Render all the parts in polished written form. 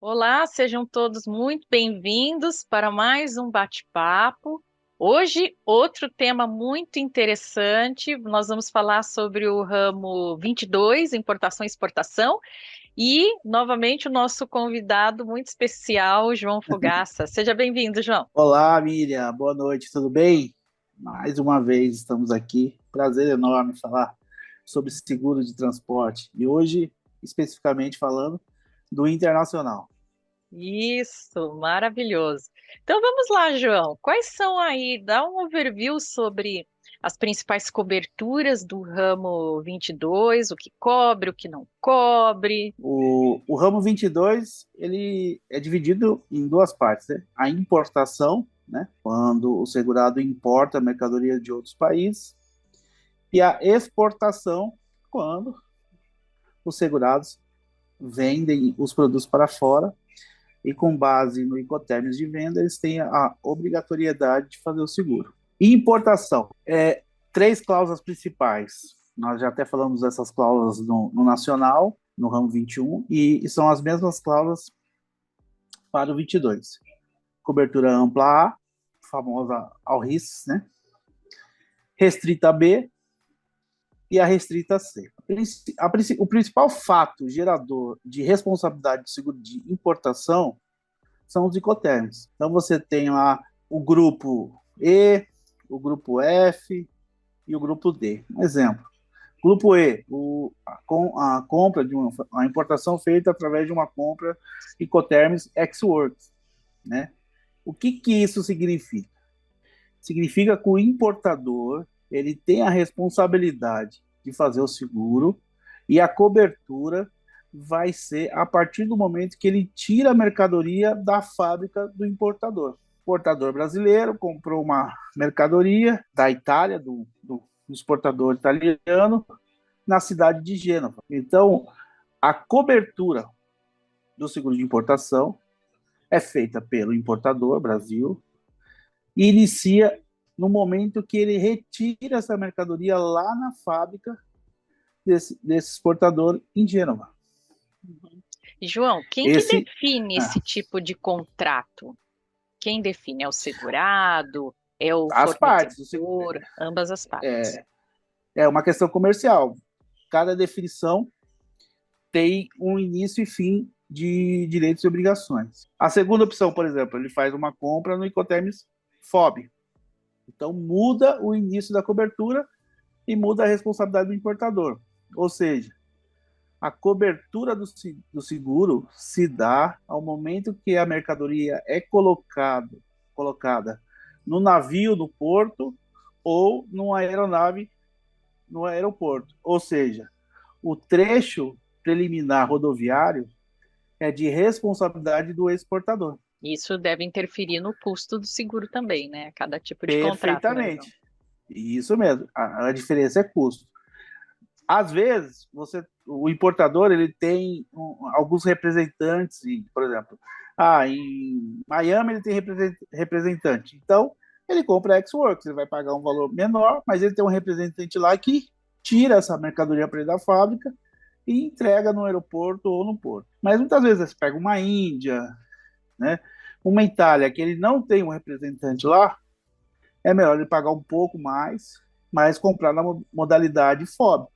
Olá, sejam todos muito bem-vindos para mais um bate-papo. Hoje, outro tema muito interessante. Nós vamos falar sobre o ramo 22, importação e exportação, e novamente o nosso convidado muito especial, João Fogaça. Seja bem-vindo, João. Olá, Miriam, boa noite, tudo bem? Mais uma vez estamos aqui. Prazer enorme falar sobre seguro de transporte e hoje, especificamente falando do internacional. Isso, maravilhoso. Então vamos lá, João. Quais são aí? Dá um overview sobre as principais coberturas do ramo 22, o que cobre, o que não cobre. O ramo 22 ele é dividido em duas partes, né? A importação, né? Quando o segurado importa mercadoria de outros países, e a exportação, quando os segurados vendem os produtos para fora e com base no Incoterms de venda, eles têm a obrigatoriedade de fazer o seguro. E importação, três cláusulas principais. Nós já até falamos dessas cláusulas no Nacional, no ramo 21, e são as mesmas cláusulas para o 22. Cobertura ampla A, famosa ao RIS, né? Restrita B e a restrita C. O principal fato gerador de responsabilidade de seguro de importação são os Incoterms. Então você tem lá o grupo E, o grupo F e o grupo D. Um exemplo. Grupo E, a compra de a importação feita através de uma compra Incoterms ex-works, né? O que isso significa? Significa que o importador ele tem a responsabilidade de fazer o seguro e a cobertura vai ser a partir do momento que ele tira a mercadoria da fábrica do importador. O importador brasileiro comprou uma mercadoria da Itália, do exportador italiano, na cidade de Gênova. Então, a cobertura do seguro de importação é feita pelo importador, Brasil, e inicia no momento que ele retira essa mercadoria lá na fábrica desse exportador em Gênova. E, João, quem que Esse, define esse tipo de contrato? Quem define? É o segurado? É o as partes, fornecedor? Ambas as partes. é uma questão comercial. Cada definição tem um início e fim de direitos e obrigações. A segunda opção, por exemplo, ele faz uma compra no Incoterms FOB. Então muda o início da cobertura e muda a responsabilidade do importador. Ou seja, a cobertura do seguro se dá ao momento que a mercadoria é colocada no navio do porto ou numa aeronave no aeroporto. Ou seja, o trecho preliminar rodoviário é de responsabilidade do exportador. Isso deve interferir no custo do seguro também, né? Cada tipo de contrato, né, João? Perfeitamente. Isso mesmo. A diferença é custo. Às vezes, o importador ele tem alguns representantes, por exemplo, em Miami ele tem representante. Então, ele compra a X-Works, ele vai pagar um valor menor, mas ele tem um representante lá que tira essa mercadoria para ele da fábrica e entrega no aeroporto ou no porto. Mas muitas vezes você pega uma Índia, né, uma Itália, que ele não tem um representante lá, é melhor ele pagar um pouco mais, mas comprar na modalidade FOB,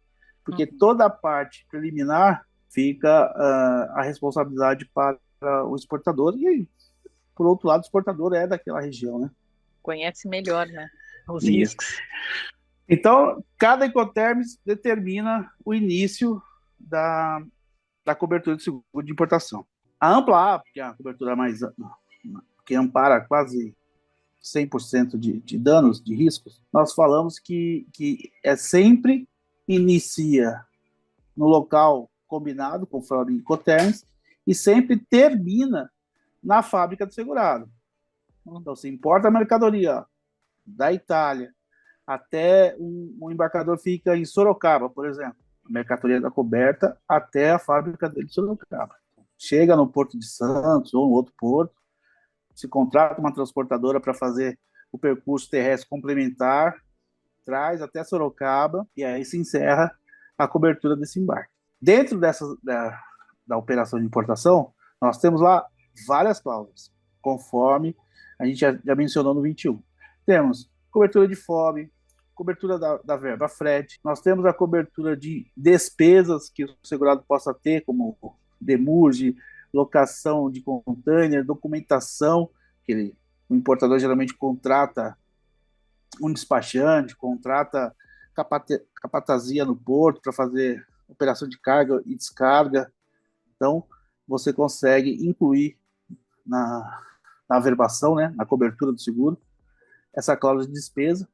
porque Uhum. toda a parte preliminar fica a responsabilidade para o exportador e, por outro lado, o exportador é daquela região, né? Conhece melhor, né? Os Isso. riscos. Então, cada Incoterms determina o início da cobertura de seguro de importação. A ampla A, que é a cobertura mais que ampara quase 100% de danos, de riscos, nós falamos que é sempre inicia no local combinado, conforme Incoterms, e sempre termina na fábrica do segurado. Então, se importa a mercadoria da Itália até um embarcador fica em Sorocaba, por exemplo, a mercadoria está coberta até a fábrica dele de Sorocaba. Chega no Porto de Santos ou no outro porto, se contrata uma transportadora para fazer o percurso terrestre complementar, traz até Sorocaba e aí se encerra a cobertura desse embarque. Dentro da operação de importação, Nós temos lá várias cláusulas, conforme a gente já mencionou no 21. Temos cobertura de FOB, cobertura da verba frete, nós temos a cobertura de despesas que o segurado possa ter, como demurge, locação de container, documentação, que o importador geralmente contrata um despachante, contrata capatazia no porto para fazer operação de carga e descarga. Então, você consegue incluir na verbação, né, na cobertura do seguro, essa cláusula de despesa.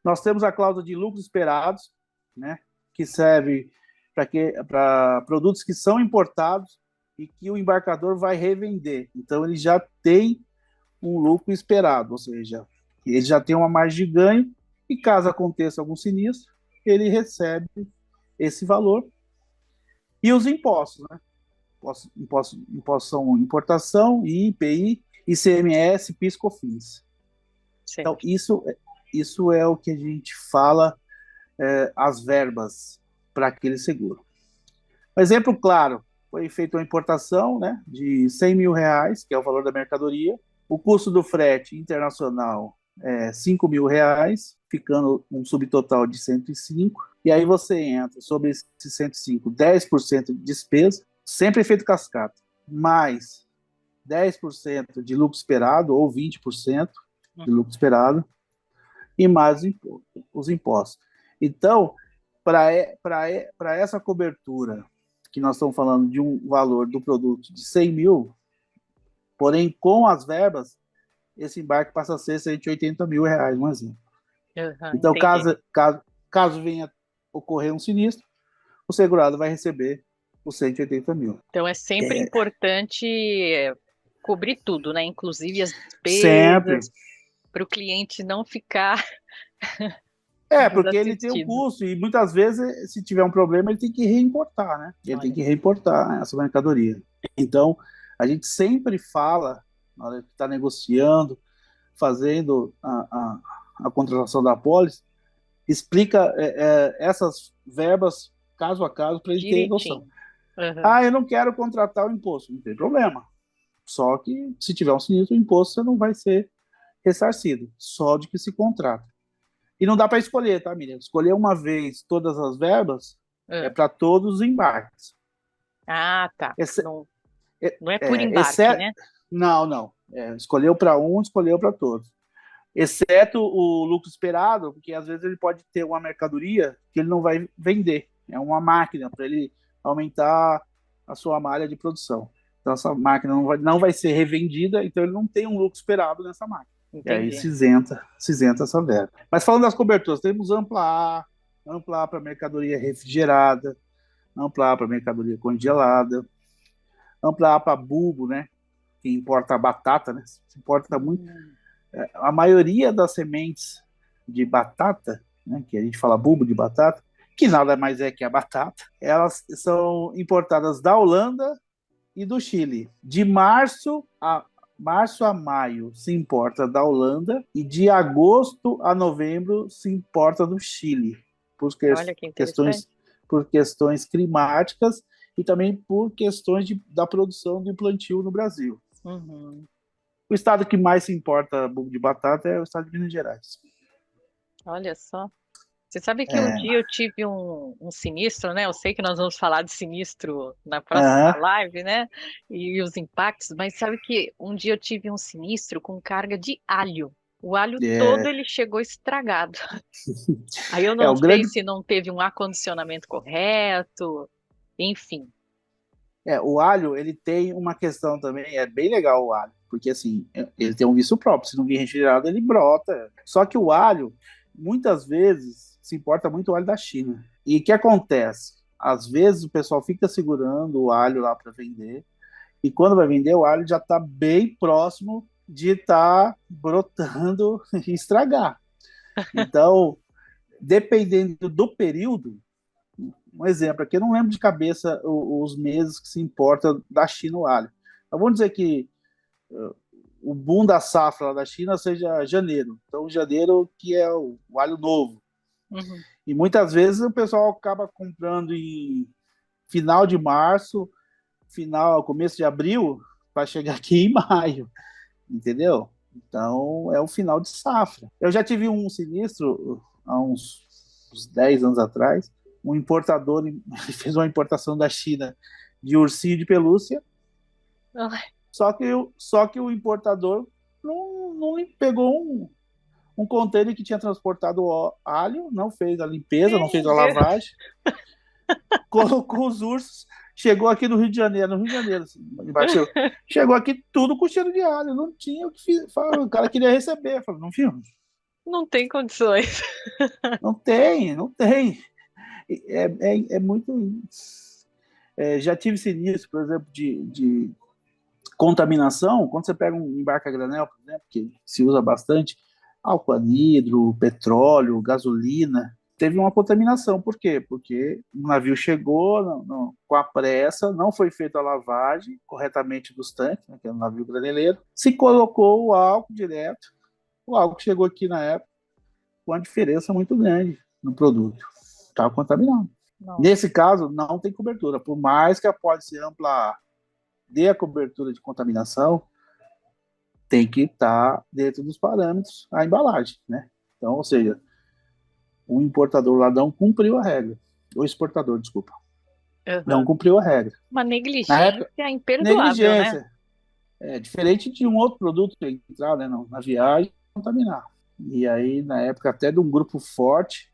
Nós temos a cláusula de lucros esperados, né, que serve para produtos que são importados e que o embarcador vai revender. Então, ele já tem um lucro esperado, ou seja, ele já tem uma margem de ganho e caso aconteça algum sinistro, ele recebe esse valor. E os impostos, né? Impostos são importação, IPI, ICMS, PIS, COFINS. Então, isso é o que a gente fala, as verbas para aquele seguro. Um exemplo claro, foi feita uma importação, né, de R$100 mil, que é o valor da mercadoria. O custo do frete internacional é R$5 mil, ficando um subtotal de 105. E aí você entra sobre esse 105, 10% de despesa, sempre efeito cascata, mais 10% de lucro esperado, ou 20% de lucro esperado, e mais os impostos. Então, para essa cobertura, que nós estamos falando de um valor do produto de 100 mil, porém, com as verbas, esse embarque passa a ser R$180 mil, um exemplo. Então, caso venha ocorrer um sinistro, o segurado vai receber os 180 mil. Então, é sempre importante cobrir tudo, né? Inclusive as despesas, para o cliente não ficar... porque ele tem um custo e muitas vezes, se tiver um problema, ele tem que reimportar, né? Ele tem que reimportar essa mercadoria. Então, a gente sempre fala, na hora que está negociando, fazendo a contratação da apólice, explica essas verbas caso a caso para ele ter noção. Eu não quero contratar o imposto, não tem problema. Só que se tiver um sinistro, o imposto você não vai ser ressarcido, só de que se contrata. E não dá para escolher, tá, Miriam? Escolher uma vez todas as verbas é para todos os embarques. Ah, tá. Não é por embarque, né? Não. Escolheu para um, escolheu para todos. Exceto o lucro esperado, porque às vezes ele pode ter uma mercadoria que ele não vai vender. É uma máquina para ele aumentar a sua malha de produção. Então, essa máquina não vai ser revendida, então ele não tem um lucro esperado nessa máquina. Entendi. E aí se isenta essa verba. Mas falando das coberturas, temos ampla A para mercadoria refrigerada, ampla A para mercadoria congelada, ampla A para bulbo, né? Que importa a batata, né? Se importa muito. A maioria das sementes de batata, né, que a gente fala bulbo de batata, que nada mais é que a batata, elas são importadas da Holanda e do Chile. De março a maio se importa da Holanda e de agosto a novembro se importa do Chile, por questões climáticas e também por questões da produção de plantio no Brasil. O estado que mais se importa bulbo de batata é o estado de Minas Gerais. Olha só. Você sabe que um dia eu tive um sinistro, né? Eu sei que nós vamos falar de sinistro na próxima live, né? E os impactos, mas sabe que um dia eu tive um sinistro com carga de alho. O alho todo ele chegou estragado. Aí eu não sei se não teve um acondicionamento correto, enfim. O alho, ele tem uma questão também, é bem legal o alho, porque assim, ele tem um vício próprio, se não vir refrigerado, ele brota. Só que o alho, muitas vezes, se importa muito o alho da China. E o que acontece? Às vezes o pessoal fica segurando o alho lá para vender, e quando vai vender, o alho já está bem próximo de estar brotando e estragar. Então, dependendo do período, um exemplo aqui, eu não lembro de cabeça os meses que se importa da China o alho. Mas vamos dizer que o boom da safra lá da China seja janeiro. Então, janeiro que é o alho novo. E muitas vezes o pessoal acaba comprando em final de março, começo de abril, para chegar aqui em maio, entendeu? Então, é um final de safra. Eu já tive um sinistro há uns 10 anos atrás, um importador fez uma importação da China de ursinho de pelúcia, só que o importador não pegou um container que tinha transportado o alho, não fez a limpeza, não fez a Meu Deus. lavagem, colocou os ursos, chegou aqui no Rio de Janeiro, assim, embaixo, chegou aqui tudo com cheiro de alho, não tinha o que o cara queria receber, falou, não viu? Não tem condições. Não tem. É muito. Já tive sinistro, por exemplo, de contaminação, quando você pega um embarque a granel, por exemplo, que se usa bastante, álcool anidro, petróleo, gasolina, teve uma contaminação. Por quê? Porque o navio chegou com a pressa, não foi feita a lavagem corretamente dos tanques, né, que é um navio graneleiro, se colocou o álcool direto, o álcool chegou aqui na época com uma diferença muito grande no produto. Estava contaminado. Não. Nesse caso, não tem cobertura. Por mais que a pólice ampla dê a cobertura de contaminação, tem que estar dentro dos parâmetros a embalagem, né? Então, ou seja, o importador lá não cumpriu a regra. O exportador, desculpa. Não cumpriu a regra. Uma Na negligência época, imperdoável, né? negligência. Diferente de um outro produto que entrar, né, na viagem, contaminar. E aí, na época, até de um grupo forte,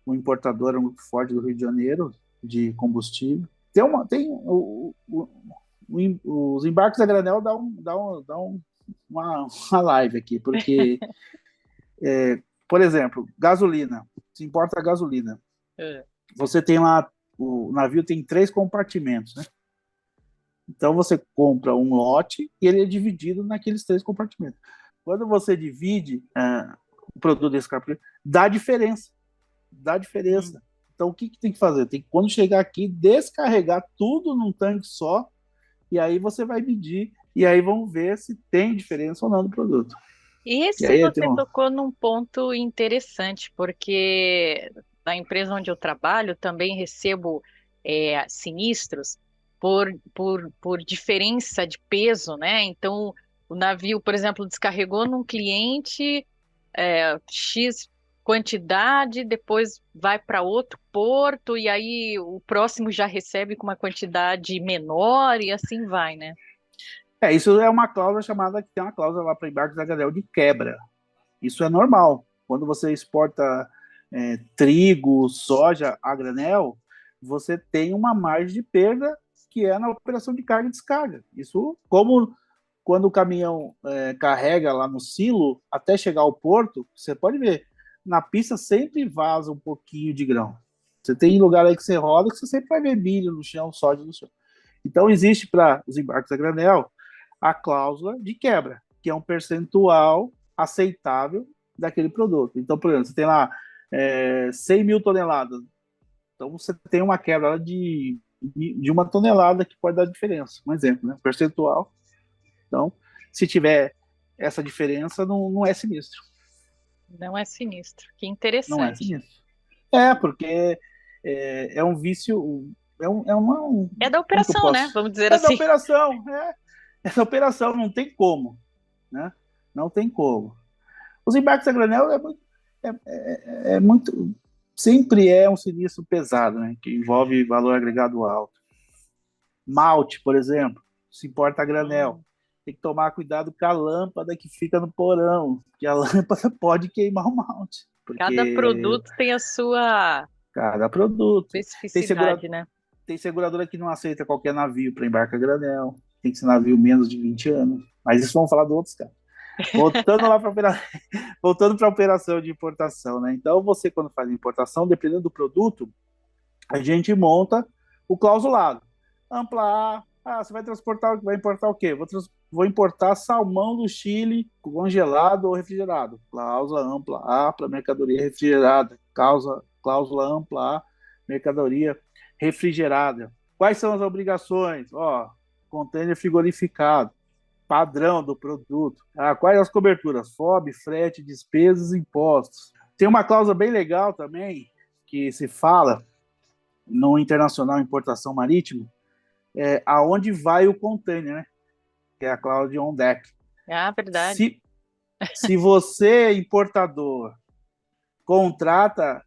o importador era um grupo forte do Rio de Janeiro, de combustível. Os embarques a granel dão uma live aqui, porque, por exemplo, gasolina, se importa gasolina. Você tem lá, o navio tem 3 compartimentos, né? Então você compra um lote e ele é dividido naqueles 3 compartimentos. Quando você divide o produto desse compartimento, dá diferença. Então o que tem que fazer? Tem que, quando chegar aqui, descarregar tudo num tanque só, e aí você vai medir, e aí vamos ver se tem diferença ou não do produto. Esse E aí você tocou num ponto interessante, porque na empresa onde eu trabalho também recebo sinistros por diferença de peso, né? Então, o navio, por exemplo, descarregou num cliente X quantidade, depois vai para outro porto, e aí o próximo já recebe com uma quantidade menor, e assim vai, né? Isso é uma cláusula chamada, que tem uma cláusula lá para embarques a granel de quebra. Isso é normal. Quando você exporta trigo, soja a granel, você tem uma margem de perda que é na operação de carga e descarga. Isso, como quando o caminhão carrega lá no silo até chegar ao porto, você pode ver, na pista sempre vaza um pouquinho de grão. Você tem lugar aí que você roda que você sempre vai ver milho no chão, soja no chão. Então, existe para os embarques a granel a cláusula de quebra, que é um percentual aceitável daquele produto. Então, por exemplo, você tem lá 100 mil toneladas. Então, você tem uma quebra de 1 tonelada que pode dar diferença. Um exemplo, né? Percentual. Então, se tiver essa diferença, não é sinistro. Não é sinistro. Que Não é interessante. sinistro. Porque é um vício. É da Como que eu operação, né? posso? Vamos dizer É da assim. operação. Essa operação não tem como. Né? Não tem como. Os embarques a granel é muito. Sempre é um sinistro pesado, né? Que envolve valor agregado alto. Malte, por exemplo, se importa a granel. Tem que tomar cuidado com a lâmpada que fica no porão, porque a lâmpada pode queimar o malte. Cada Porque produto tem a sua cada produto. Tem, segura, especificidade, né? tem seguradora que não aceita qualquer navio para embarcar granel. Tem que ser navio menos de 20 anos. Mas isso vamos falar do outros caras. Voltando lá voltando para a operação de importação, né? Então, você, quando faz importação, dependendo do produto, a gente monta o clausulado. Ampla A, você vai importar o quê? Vou importar salmão do Chile congelado ou refrigerado. Cláusula ampla A para mercadoria refrigerada. Cláusula ampla A, mercadoria refrigerada. Quais são as obrigações? Contêiner frigorificado, padrão do produto. Quais as coberturas? FOB, frete, despesas, impostos. Tem uma cláusula bem legal também, que se fala no Internacional Importação Marítima, aonde vai o container, né? Que é a cláusula de on deck. Ah, verdade. Se você, importador, contrata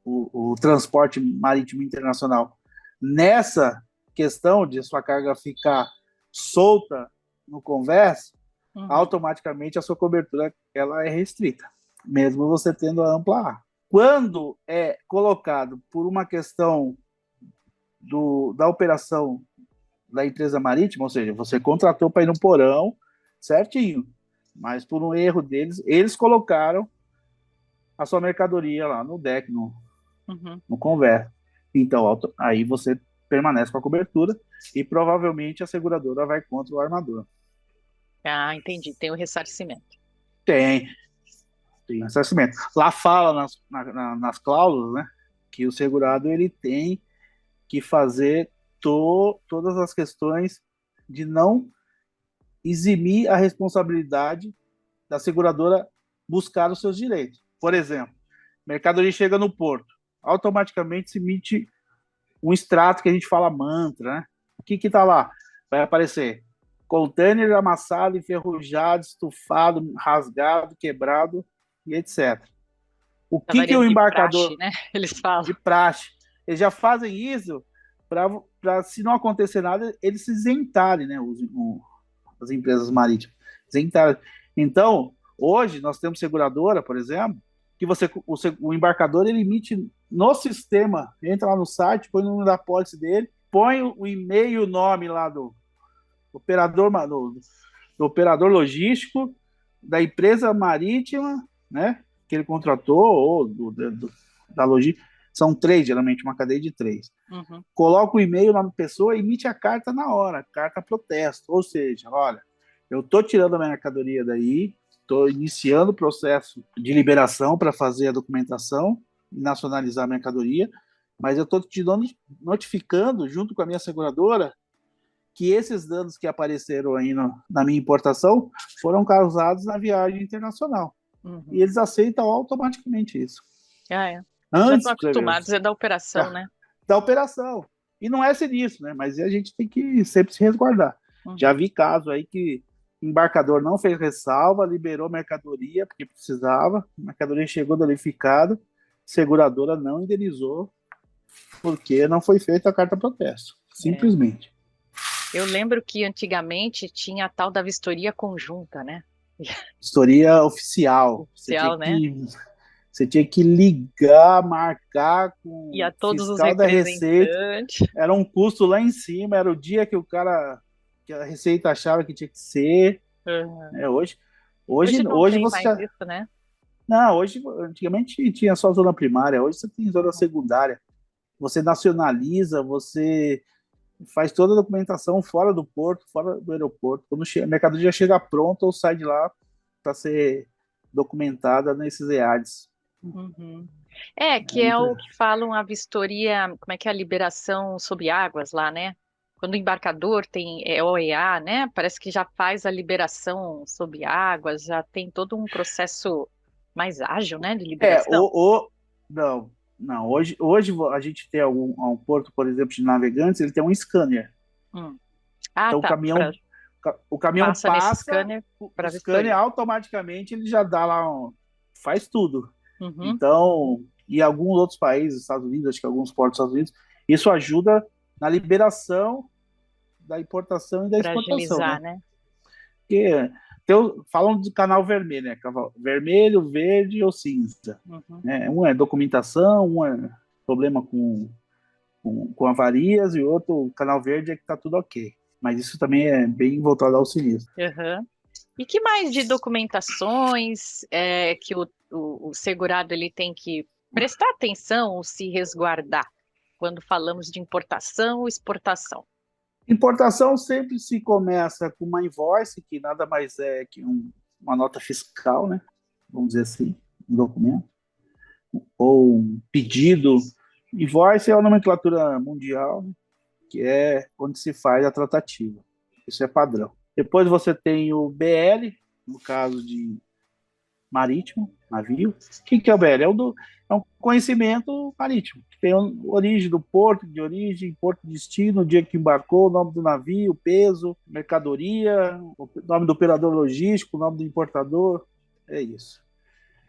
o transporte marítimo internacional nessa questão de sua carga ficar solta no convés, automaticamente a sua cobertura ela é restrita, mesmo você tendo a ampla A. Quando é colocado por uma questão da operação da empresa marítima, ou seja, você contratou para ir no porão certinho, mas por um erro deles, eles colocaram a sua mercadoria lá no deck, no convés. Então, aí você permanece com a cobertura e provavelmente a seguradora vai contra o armador. Ah, entendi. Tem o ressarcimento. Tem ressarcimento. Lá fala nas cláusulas, né, que o segurado ele tem que fazer todas as questões de não eximir a responsabilidade da seguradora buscar os seus direitos. Por exemplo, mercadoria chega no porto, automaticamente se emite um extrato que a gente fala mantra, né? O que está lá? Vai aparecer container amassado, enferrujado, estufado, rasgado, quebrado e etc. O que o embarcador... De praxe, né? Eles falam. De praxe. Eles já fazem isso para, se não acontecer nada, eles se isentarem, né? As empresas marítimas. Isentarem. Então, hoje, nós temos seguradora, por exemplo, que o embarcador ele emite no sistema, entra lá no site, põe o número da pólice dele, põe o e-mail e o nome lá do operador logístico, da empresa marítima, né, que ele contratou, ou da logística. São 3, geralmente, uma cadeia de 3. Coloca o e-mail lá na pessoa e emite a carta na hora, carta protesto. Ou seja, olha, eu estou tirando a minha mercadoria daí, estou iniciando o processo de liberação para fazer a documentação e nacionalizar a mercadoria, mas eu estou te notificando, junto com a minha seguradora, que esses danos que apareceram aí na minha importação foram causados na viagem internacional. E eles aceitam automaticamente isso. Ah, é. Já estão acostumados, é da operação, né? Da operação. E não é sinistro, né? Mas a gente tem que sempre se resguardar. Já vi casos aí que o embarcador não fez ressalva, liberou mercadoria porque precisava, a mercadoria chegou danificada, seguradora não indenizou porque não foi feita a carta protesto. Simplesmente. Eu lembro que antigamente tinha a tal da vistoria conjunta, né? Vistoria oficial. Oficial, né? Você tinha que ligar, marcar com e a o todos os fiscal da Receita. Era um custo lá em cima, era o dia que que a Receita achava que tinha que ser. Hoje não tem você mais isso, né? Não, antigamente tinha só zona primária, hoje você tem zona secundária. Você nacionaliza, você faz toda a documentação fora do porto, fora do aeroporto. Quando a mercadoria chega pronta ou sai de lá para ser documentada nesses EADs. Que é o que falam a vistoria, como é que é a liberação sob águas lá, né? Quando o embarcador tem OEA, né? Parece que já faz a liberação sob águas, já tem todo um processo mais ágil, né, de liberação. Não. Hoje a gente tem um porto, por exemplo, de navegantes, ele tem um scanner. Então o caminhão passa scanner o scanner automaticamente ele já dá lá, faz tudo. Uhum. Então, e alguns outros países, Estados Unidos, acho que alguns portos dos Estados Unidos, isso ajuda na liberação da importação e da exportação. Agilizar, né? Porque falam do canal vermelho, né? Vermelho, verde ou cinza. Uhum. Um é documentação, um é problema com avarias, e o outro, canal verde, é que está tudo ok. Mas isso também é bem voltado ao sinistro. Uhum. E que mais de documentações que o segurado ele tem que prestar atenção ou se resguardar quando falamos de importação ou exportação? Importação sempre se começa com uma invoice, que nada mais é que uma nota fiscal, né? Vamos dizer assim, um documento, ou um pedido. Invoice é a nomenclatura mundial, que é onde se faz a tratativa. Isso é padrão. Depois você tem o BL, no caso de marítimo, navio. O que é o BL? É um conhecimento marítimo, que tem origem do porto, de origem, porto de destino, o dia que embarcou, o nome do navio, peso, mercadoria, o nome do operador logístico, o nome do importador, é isso.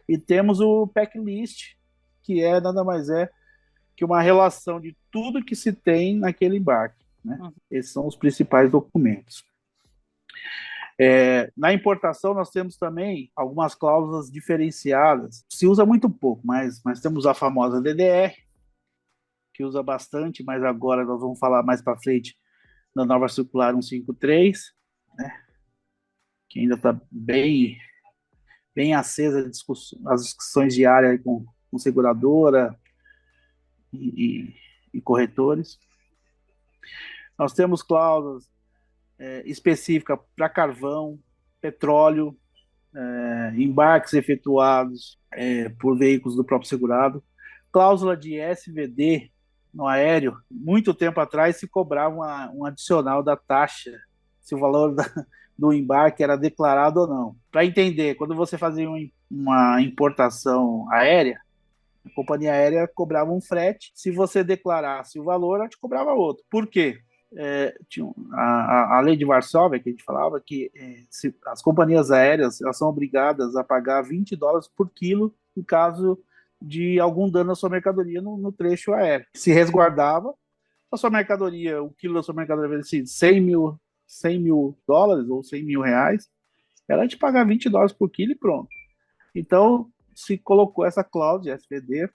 E temos o packlist, que nada mais é que uma relação de tudo que se tem naquele embarque, né? Esses são os principais documentos. Na importação, nós temos também algumas cláusulas diferenciadas. Se usa muito pouco, mas temos a famosa DDR, que usa bastante, mas agora nós vamos falar mais para frente na nova circular 153, né, que ainda está bem acesa as discussões diárias com seguradora e corretores. Nós temos cláusulas específicas para carvão, petróleo, embarques efetuados por veículos do próprio segurado, cláusula de SVD no aéreo. Muito tempo atrás se cobrava um adicional da taxa, se o valor do embarque era declarado ou não. Para entender, quando você fazia uma importação aérea, a companhia aérea cobrava um frete, se você declarasse o valor, ela te cobrava outro. Por quê? Tinha a lei de Varsóvia, que a gente falava que as companhias aéreas elas são obrigadas a pagar $20 por quilo em caso de algum dano à sua mercadoria no trecho aéreo. Se resguardava a sua mercadoria, o quilo da sua mercadoria valia $100 mil ou R$100 mil, ela te pagar $20 por quilo e pronto. Então, se colocou essa cláusula de SVD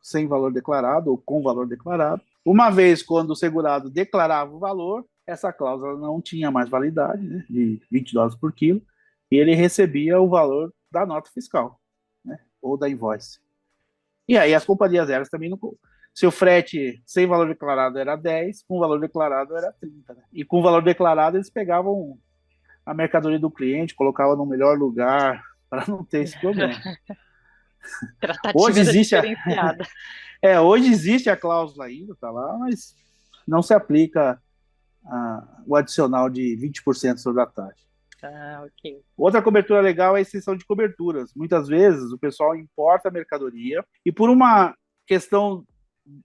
sem valor declarado ou com valor declarado. Uma vez quando o segurado declarava o valor, essa cláusula não tinha mais validade, né, de $20 por quilo, e ele recebia o valor da nota fiscal, né, ou da invoice. E aí as companhias aéreas também não. Se o frete sem valor declarado era 10, com valor declarado era 30. Né? E com valor declarado eles pegavam a mercadoria do cliente, colocavam no melhor lugar para não ter esse problema. Tratativa era diferenciada. Hoje existe a cláusula ainda, tá lá, mas não se aplica o adicional de 20% sobre a taxa. Ok. Outra cobertura legal é a extensão de coberturas. Muitas vezes o pessoal importa a mercadoria e por uma questão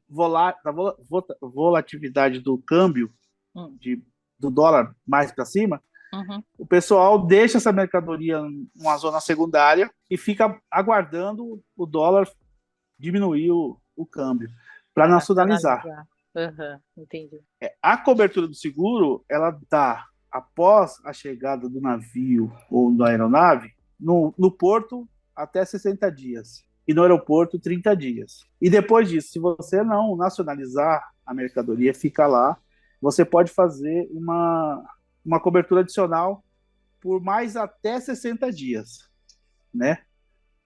da volatilidade do câmbio, do dólar mais para cima, o pessoal deixa essa mercadoria numa zona secundária e fica aguardando o dólar diminuir o câmbio para nacionalizar. Entendi. A cobertura do seguro, ela dá após a chegada do navio ou da aeronave no porto até 60 dias e no aeroporto 30 dias. E depois disso, se você não nacionalizar a mercadoria, fica lá, você pode fazer uma cobertura adicional por mais até 60 dias, né?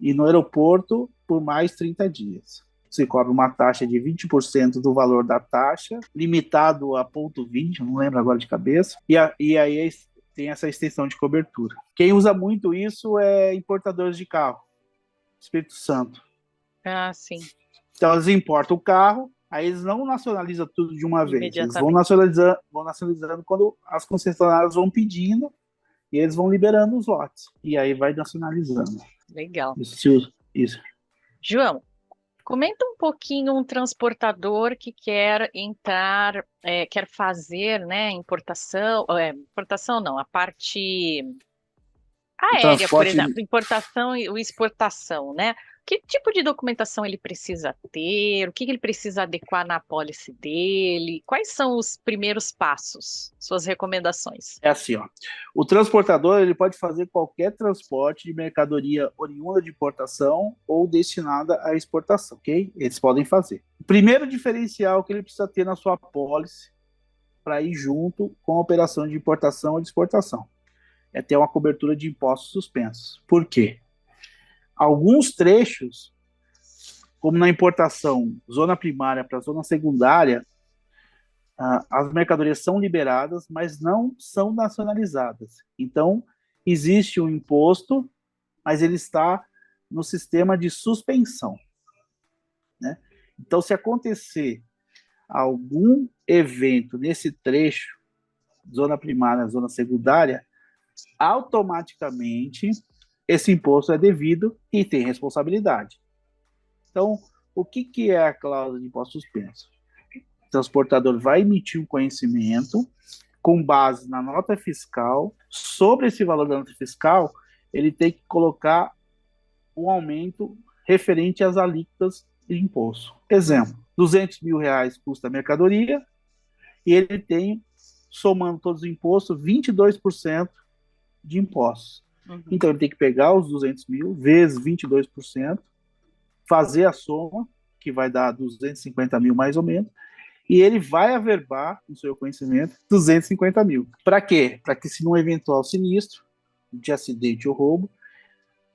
E no aeroporto por mais 30 dias. Você cobra uma taxa de 20% do valor da taxa, limitado a 0,20, não lembro agora de cabeça, e aí tem essa extensão de cobertura. Quem usa muito isso é importadores de carro, Espírito Santo. Sim. Então eles importam o carro, aí eles não nacionalizam tudo de uma vez, eles vão nacionalizando quando as concessionárias vão pedindo, e eles vão liberando os lotes, e aí vai nacionalizando. Legal. Isso. João, comenta um pouquinho um transportador que quer entrar, quer fazer, né, importação não, a parte aérea, por exemplo, importação e exportação, né? Que tipo de documentação ele precisa ter? O que ele precisa adequar na apólice dele? Quais são os primeiros passos, suas recomendações? É assim, ó. O transportador ele pode fazer qualquer transporte de mercadoria oriunda de importação ou destinada à exportação, ok? Eles podem fazer. O primeiro diferencial que ele precisa ter na sua apólice para ir junto com a operação de importação ou de exportação é ter uma cobertura de impostos suspensos. Por quê? Alguns trechos, como na importação, zona primária para zona secundária, as mercadorias são liberadas, mas não são nacionalizadas. Então, existe um imposto, mas ele está no sistema de suspensão. Né? Então, se acontecer algum evento nesse trecho, zona primária, zona secundária, automaticamente esse imposto é devido e tem responsabilidade. Então, o que é a cláusula de imposto suspenso? O transportador vai emitir um conhecimento com base na nota fiscal. Sobre esse valor da nota fiscal, ele tem que colocar um aumento referente às alíquotas de imposto. Exemplo, R$ 200.000 custa a mercadoria e ele tem, somando todos os impostos, 22% de impostos. Uhum. Então ele tem que pegar os 200 mil vezes 22%, fazer a soma, que vai dar 250 mil mais ou menos, e ele vai averbar, no seu conhecimento, 250 mil. Para quê? Para que, se num eventual sinistro, de acidente ou roubo,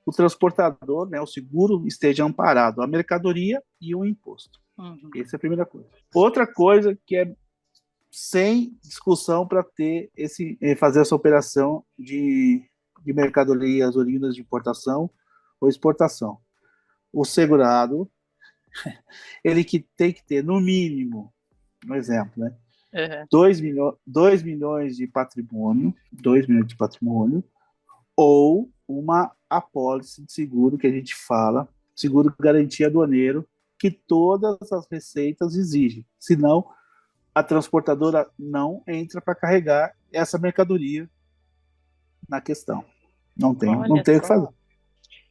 o transportador, né, o seguro, esteja amparado a mercadoria e o imposto. Uhum. Essa é a primeira coisa. Outra coisa que é sem discussão para fazer essa operação de mercadorias oriundas de importação ou exportação. O segurado, ele que tem que ter, no mínimo, um exemplo, né? Uhum. 2 milhões de patrimônio, 2 milhões de patrimônio, ou uma apólice de seguro que a gente fala, seguro garantia aduaneiro, que todas as receitas exigem. Senão, a transportadora não entra para carregar essa mercadoria na questão. Não tem Olha o que só. fazer.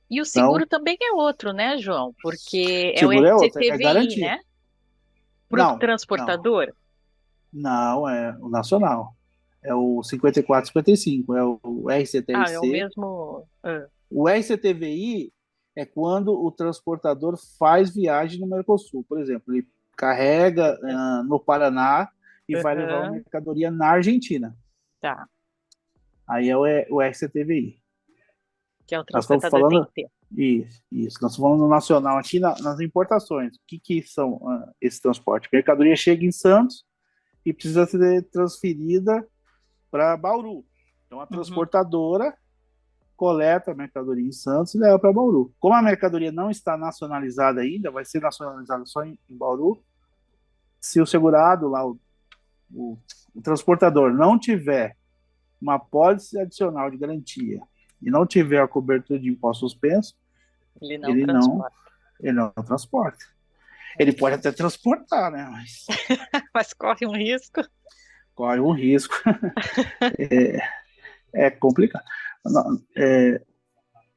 E o Então, seguro também é outro, né, João? Porque é o seguro é outra, é FCTVI, garantia. né? Para o Não, transportador? não, é o nacional. É o 54-55, é o Ah, é o RCTIC. mesmo. O RCTVI é quando o transportador faz viagem no Mercosul. Por exemplo, ele carrega no Paraná e vai levar uma Uhum. mercadoria na Argentina. Tá. Aí é o RCTVI. Que é o Nós estamos transportador tem falando. que ter. Isso. Nós estamos falando no nacional aqui nas importações. O que são esse transporte? A mercadoria chega em Santos e precisa ser transferida para Bauru. Então a transportadora coleta a mercadoria em Santos e leva para Bauru. Como a mercadoria não está nacionalizada ainda, vai ser nacionalizada só em Bauru. Se o segurado lá, o transportador, não tiver uma apólice adicional de garantia e não tiver a cobertura de imposto suspenso, Ele não ele não, transporta. ele não transporta. Ele pode até transportar, né? Mas Mas corre um risco. corre um risco. É complicado.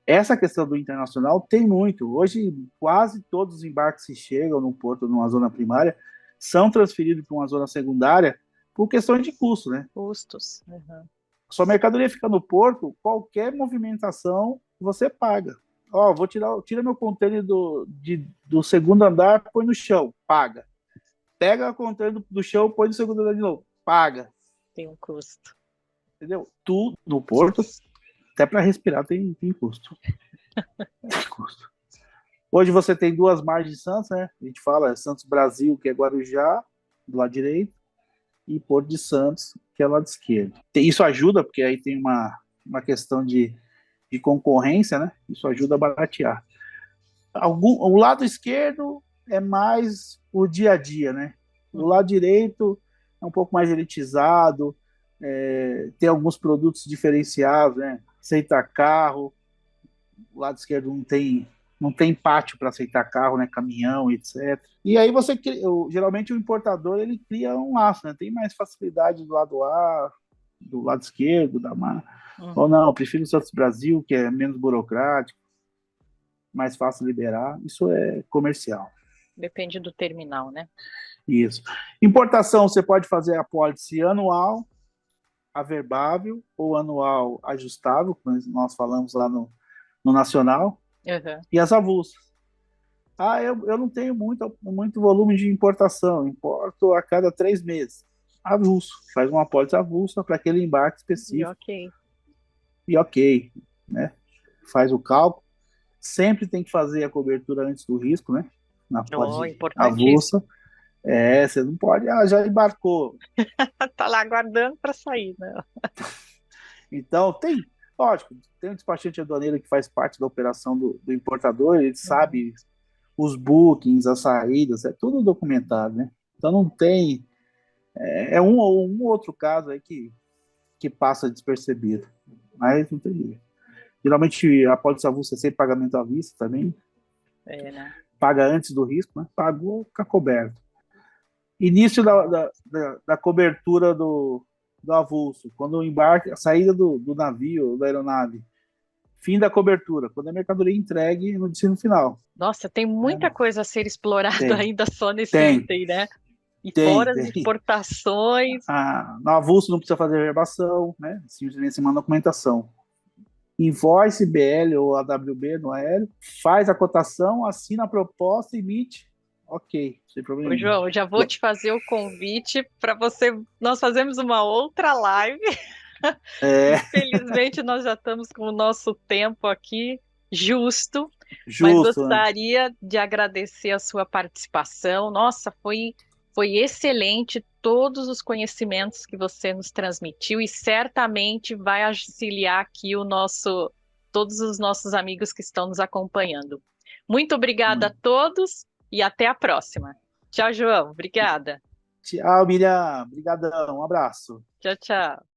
Essa questão do internacional tem muito. Hoje, quase todos os embarques que chegam no porto, numa zona primária, são transferidos para uma zona secundária por questões de custo, né? Custos. Uhum. Sua mercadoria fica no porto, qualquer movimentação você paga. Ó, tira meu container do segundo andar, põe no chão, paga. Pega o container do chão, põe no segundo andar de novo, paga. Tem um custo. Entendeu? Tudo no porto, até para respirar tem custo. Tem custo. Hoje você tem duas margens de Santos, né? A gente fala Santos Brasil, que é Guarujá, do lado direito, e Porto de Santos, que é o lado esquerdo. Isso ajuda, porque aí tem uma questão de concorrência, né? Isso ajuda a baratear. O lado esquerdo é mais o dia a dia, né? O lado direito é um pouco mais elitizado, tem alguns produtos diferenciados, né? Aceita carro, o lado esquerdo não tem pátio para aceitar carro, né, caminhão, etc. E aí geralmente o importador ele cria um laço, né? Tem mais facilidade do lado A, do lado esquerdo da marca. Ou não, eu prefiro o Santos Brasil, que é menos burocrático, mais fácil liberar. Isso é comercial. Depende do terminal, né? Isso. Importação, você pode fazer a apólice anual, averbável, ou anual ajustável, como nós falamos lá no nacional, e as avulsas. Eu não tenho muito volume de importação, importo a cada 3 meses. Avulso, faz uma apólice avulsa para aquele embarque específico. E ok, né? Faz o cálculo. Sempre tem que fazer a cobertura antes do risco, né? Na apólice avulsa. Você não pode, já embarcou. Tá lá aguardando para sair, né? Então, lógico, tem um despachante aduaneiro que faz parte da operação do importador, ele sabe os bookings, as saídas, é tudo documentado, né? Então não tem. É um ou outro caso aí que passa despercebido. Mas não tem jeito. Geralmente a pólice avulsa é sem pagamento à vista também. Né? Paga antes do risco, né? Pagou, fica coberto. Início da cobertura do avulso, quando o embarque, a saída do navio, da aeronave. Fim da cobertura, quando a mercadoria é entregue no destino final. Nossa, tem Né? muita coisa a ser explorada Tem, ainda só nesse tem, item, né? E tem, fora as tem. exportações. No avulso não precisa fazer reservação, né? Simplesmente manda documentação. Invoice, BL ou AWB no aéreo, faz a cotação, assina a proposta, emite, ok, sem Ô, problema nenhum. João, já vou te fazer o convite para você. Nós fazemos uma outra live. É, Infelizmente, nós já estamos com o nosso tempo aqui justo, mas justo, né? gostaria de agradecer a sua participação. Nossa, foi excelente todos os conhecimentos que você nos transmitiu e certamente vai auxiliar aqui todos os nossos amigos que estão nos acompanhando. Muito obrigada a todos e até a próxima. Tchau, João. Obrigada. Tchau, Miriam. Obrigadão. Um abraço. Tchau, tchau.